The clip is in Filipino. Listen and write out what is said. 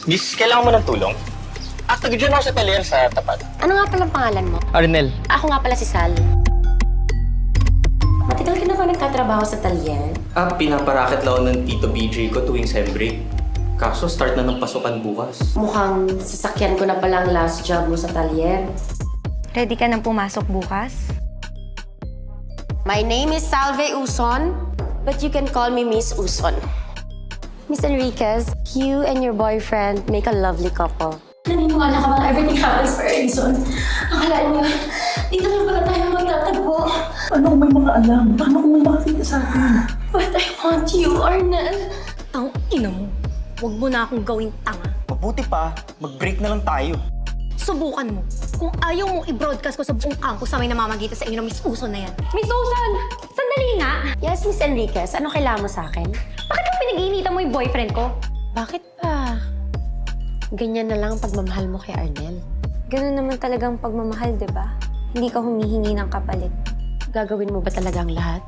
Miss, kailangan mo ng tulong? Taga dyan ako sa talyer sa tapat. Ano nga palang pangalan mo? Arnel. Ako nga pala si Sal. Matagal ka na ba nagtatrabaho sa talyer? Pinaparaket lang ako ng Tito BJ ko tuwing sem break. Kaso start na ng pasukan bukas. Mukhang sasakyan ko na palang last job mo sa talyer. Ready ka nang pumasok bukas? My name is Salve Uson, but you can call me Miss Uson. Miss Enriquez, you and your boyfriend make a lovely couple. Naniniwala ka bang everything happens for a reason? Akala niyo, dito lang pala tayo magtatagpo. Paano kung may mga alam? Paano kung may makakita sa atin? But I want you, Arnel. Ang ina mo. Huwag mo na akong gawing tanga. Mabuti pa, mag-break na lang tayo. Subukan mo. Kung ayaw mong i-broadcast ko sa buong campus na may namamagita sa inyo ng Miss Uson na yan. Miss Susan! Sandali nga! Yes, Miss Enriquez. Ano kailangan mo sa akin? Bakit mo pinag-iinitan mo yung boyfriend ko? Bakit pa? Ganyan na lang ang pagmamahal mo kay Arnel. Ganun naman talagang pagmamahal, di ba? Hindi ka humihingi ng kapalit. Gagawin mo ba talaga ang lahat?